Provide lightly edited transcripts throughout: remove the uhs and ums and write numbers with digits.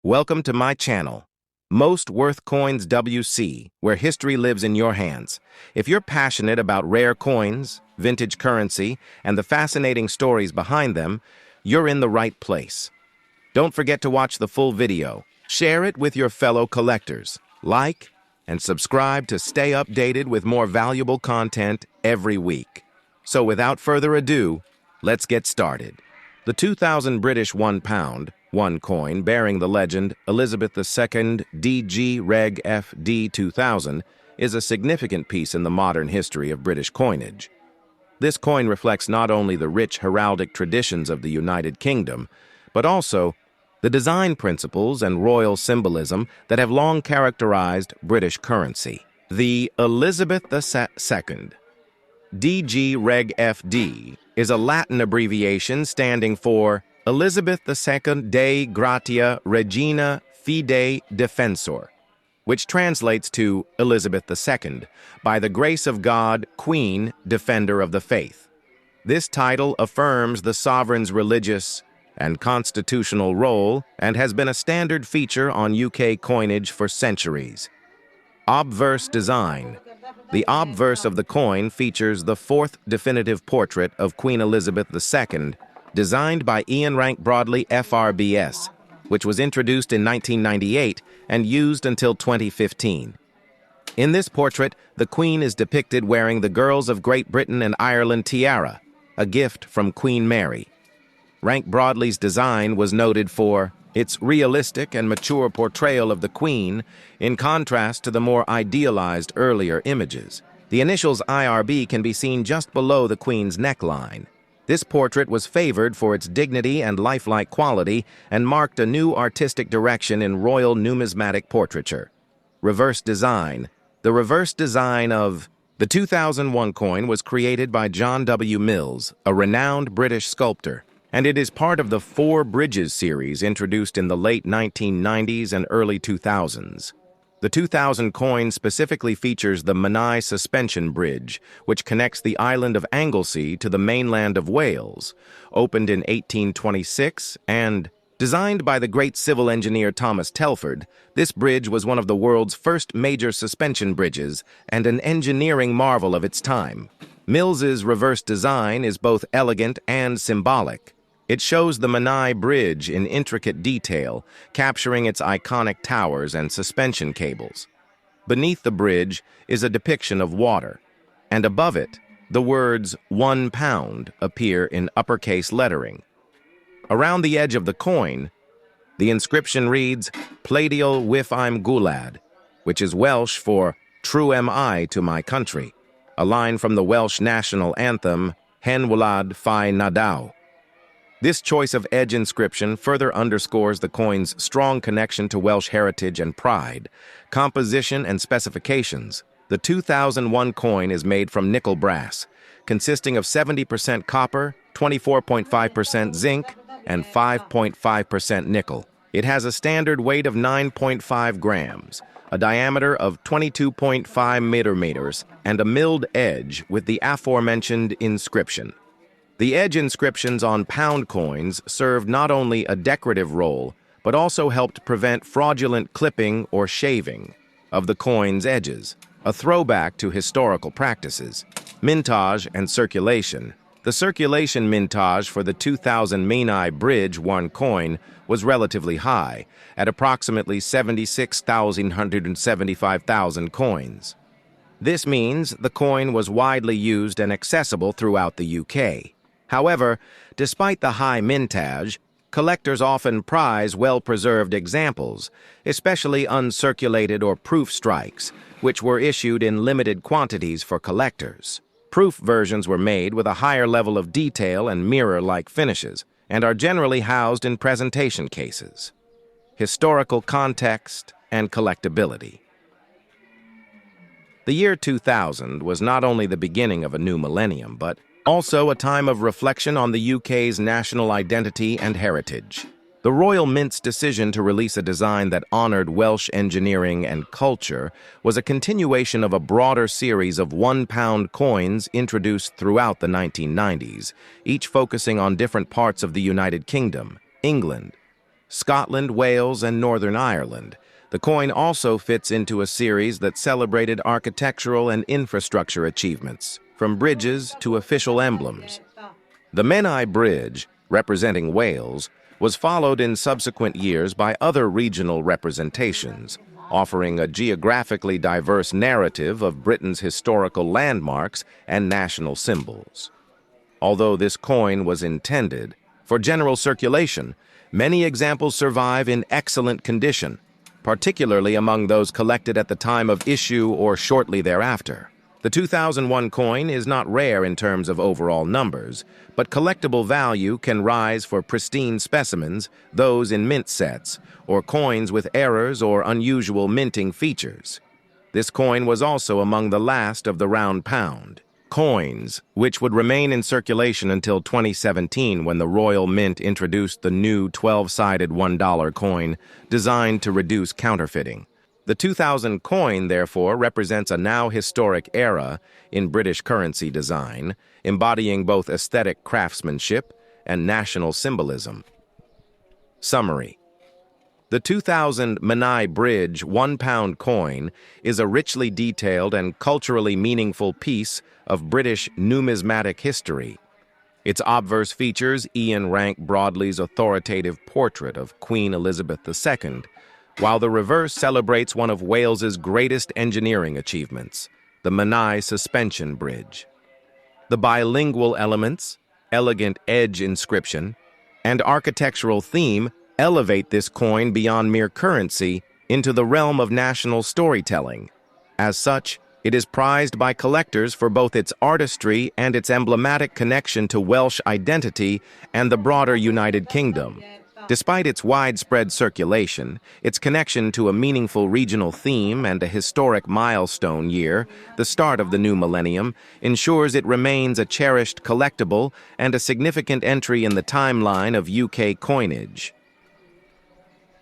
Welcome to my channel, Most Worth Coins WC, where history lives in your hands. If you're passionate about rare coins, vintage currency, and the fascinating stories behind them, you're in the right place. Don't forget to watch the full video, share it with your fellow collectors, like and subscribe to stay updated with more valuable content every week. So without further ado, let's get started. The 2000 British £1 coin bearing the legend Elizabeth II DG Reg FD 2000 is a significant piece in the modern history of British coinage. This coin reflects not only the rich heraldic traditions of the United Kingdom, but also the design principles and royal symbolism that have long characterized British currency. The Elizabeth II DG Reg FD is a Latin abbreviation standing for Elizabeth II Dei Gratia Regina Fidei Defensor, which translates to Elizabeth II, by the grace of God, Queen, Defender of the Faith. This title affirms the sovereign's religious and constitutional role and has been a standard feature on UK coinage for centuries. Obverse design. The obverse of the coin features the fourth definitive portrait of Queen Elizabeth II, designed by Ian Rank Broadley FRBS, which was introduced in 1998 and used until 2015. In this portrait, the Queen is depicted wearing the Girls of Great Britain and Ireland tiara, a gift from Queen Mary. Rank Broadley's design was noted for its realistic and mature portrayal of the Queen, in contrast to the more idealized earlier images. The initials IRB can be seen just below the Queen's neckline. This portrait was favored for its dignity and lifelike quality and marked a new artistic direction in royal numismatic portraiture. Reverse design. The reverse design of the 2001 coin was created by John W. Mills, a renowned British sculptor, and it is part of the Four Bridges series introduced in the late 1990s and early 2000s. The 2000 coin specifically features the Menai Suspension Bridge, which connects the island of Anglesey to the mainland of Wales, opened in 1826 and designed by the great civil engineer Thomas Telford. This bridge was one of the world's first major suspension bridges and an engineering marvel of its time. Mills's reverse design is both elegant and symbolic. It shows the Menai Bridge in intricate detail, capturing its iconic towers and suspension cables. Beneath the bridge is a depiction of water, and above it, the words £1 appear in uppercase lettering. Around the edge of the coin, the inscription reads, Plaidiol Wif I'm Gulad, which is Welsh for True am I to my country, a line from the Welsh national anthem, Hen Wlad Fi Nadaw. This choice of edge inscription further underscores the coin's strong connection to Welsh heritage and pride. Composition and specifications. The 2001 coin is made from nickel brass, consisting of 70% copper, 24.5% zinc, and 5.5% nickel. It has a standard weight of 9.5 grams, a diameter of 22.5 millimeters, and a milled edge with the aforementioned inscription. The edge inscriptions on pound coins served not only a decorative role, but also helped prevent fraudulent clipping or shaving of the coin's edges, a throwback to historical practices. Mintage and circulation. The circulation mintage for the 2000 Menai Bridge coin was relatively high, at approximately 76,175,000 coins. This means the coin was widely used and accessible throughout the UK. However, despite the high mintage, collectors often prize well-preserved examples, especially uncirculated or proof strikes, which were issued in limited quantities for collectors. Proof versions were made with a higher level of detail and mirror-like finishes, and are generally housed in presentation cases. Historical context and collectability. The year 2000 was not only the beginning of a new millennium, but also a time of reflection on the UK's national identity and heritage. The Royal Mint's decision to release a design that honored Welsh engineering and culture was a continuation of a broader series of £1 coins introduced throughout the 1990s, each focusing on different parts of the United Kingdom, England, Scotland, Wales, and Northern Ireland. The coin also fits into a series that celebrated architectural and infrastructure achievements, from bridges to official emblems. The Menai Bridge, representing Wales, was followed in subsequent years by other regional representations, offering a geographically diverse narrative of Britain's historical landmarks and national symbols. Although this coin was intended for general circulation, many examples survive in excellent condition, particularly among those collected at the time of issue or shortly thereafter. The 2001 coin is not rare in terms of overall numbers, but collectible value can rise for pristine specimens, those in mint sets, or coins with errors or unusual minting features. This coin was also among the last of the round pound coins, which would remain in circulation until 2017 when the Royal Mint introduced the new 12-sided $1 coin designed to reduce counterfeiting. The 2000 coin, therefore, represents a now historic era in British currency design, embodying both aesthetic craftsmanship and national symbolism. Summary. The 2000 Menai Bridge £1 coin is a richly detailed and culturally meaningful piece of British numismatic history. Its obverse features Ian Rank Broadley's authoritative portrait of Queen Elizabeth II, while the reverse celebrates one of Wales's greatest engineering achievements, the Menai Suspension Bridge. The bilingual elements, elegant edge inscription, and architectural theme elevate this coin beyond mere currency into the realm of national storytelling. As such, it is prized by collectors for both its artistry and its emblematic connection to Welsh identity and the broader United Kingdom. Despite its widespread circulation, its connection to a meaningful regional theme and a historic milestone year, the start of the new millennium, ensures it remains a cherished collectible and a significant entry in the timeline of UK coinage.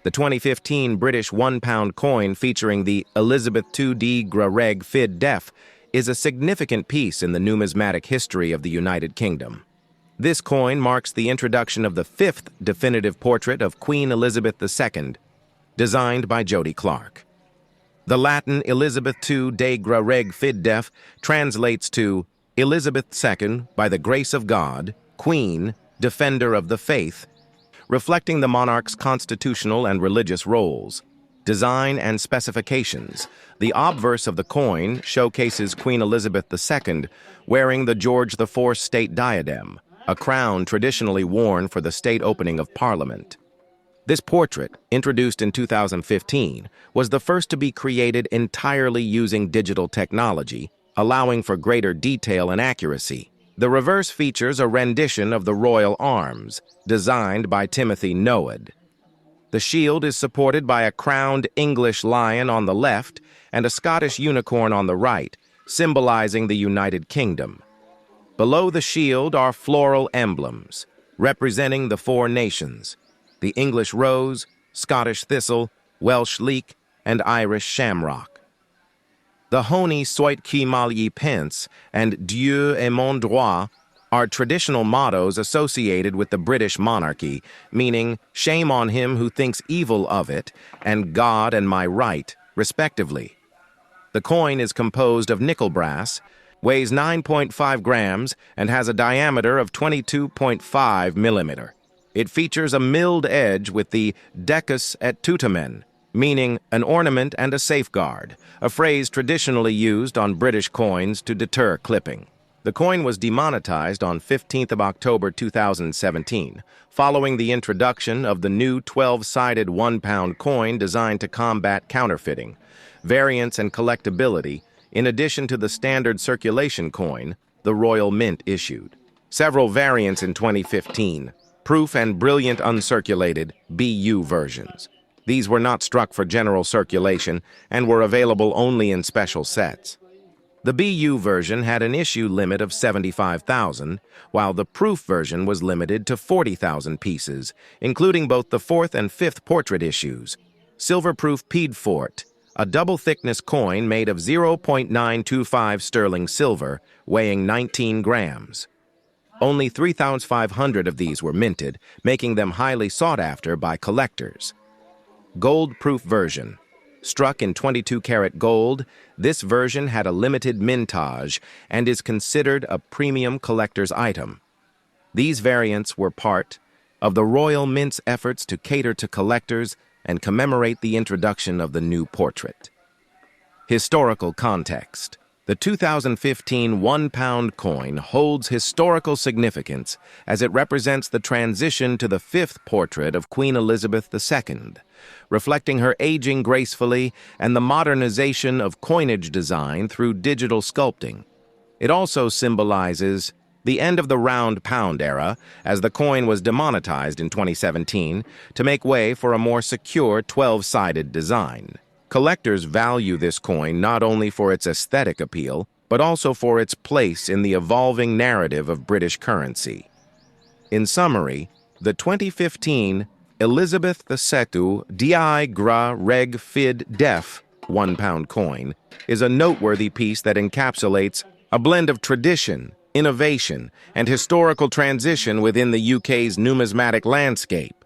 The 2015 British £1 coin featuring the Elizabeth II de Grareg Fyd Def is a significant piece in the numismatic history of the United Kingdom. This coin marks the introduction of the fifth definitive portrait of Queen Elizabeth II, designed by Jody Clark. The Latin Elizabeth II de Grareg Fyd Def translates to Elizabeth II, by the grace of God, Queen, Defender of the Faith, reflecting the monarch's constitutional and religious roles. Design and specifications. The obverse of the coin showcases Queen Elizabeth II wearing the George IV state diadem, a crown traditionally worn for the state opening of Parliament. This portrait, introduced in 2015, was the first to be created entirely using digital technology, allowing for greater detail and accuracy. The reverse features a rendition of the royal arms, designed by Timothy Noad. The shield is supported by a crowned English lion on the left and a Scottish unicorn on the right, symbolizing the United Kingdom. Below the shield are floral emblems, representing the four nations: the English rose, Scottish thistle, Welsh leek, and Irish shamrock. The Honi soit qui mal y pense and Dieu est mon droit are traditional mottos associated with the British monarchy, meaning shame on him who thinks evil of it and God and my right, respectively. The coin is composed of nickel brass, weighs 9.5 grams, and has a diameter of 22.5 millimeter. It features a milled edge with the decus et tutamen, meaning an ornament and a safeguard, a phrase traditionally used on British coins to deter clipping. The coin was demonetized on 15th of October 2017, following the introduction of the new 12-sided £1 coin designed to combat counterfeiting, variance and collectability, in addition to the standard circulation coin the Royal Mint issued. Several variants in 2015, proof and brilliant uncirculated BU versions. These were not struck for general circulation and were available only in special sets. The BU version had an issue limit of 75,000, while the proof version was limited to 40,000 pieces, including both the fourth and fifth portrait issues. Silver-proof Piedfort, a double-thickness coin made of 0.925 sterling silver, weighing 19 grams. Only 3,500 of these were minted, making them highly sought after by collectors. Gold-proof version. Struck in 22-karat gold, this version had a limited mintage and is considered a premium collector's item. These variants were part of the Royal Mint's efforts to cater to collectors and commemorate the introduction of the new portrait. Historical context. The 2015 1-pound coin holds historical significance as it represents the transition to the fifth portrait of Queen Elizabeth II, reflecting her aging gracefully and the modernization of coinage design through digital sculpting. It also symbolizes the end of the round pound era, as the coin was demonetized in 2017 to make way for a more secure 12-sided design. Collectors value this coin not only for its aesthetic appeal, but also for its place in the evolving narrative of British currency. In summary, the 2015 Elizabeth II Di Gra Reg Fid Def 1-pound coin is a noteworthy piece that encapsulates a blend of tradition, innovation, and historical transition within the UK's numismatic landscape.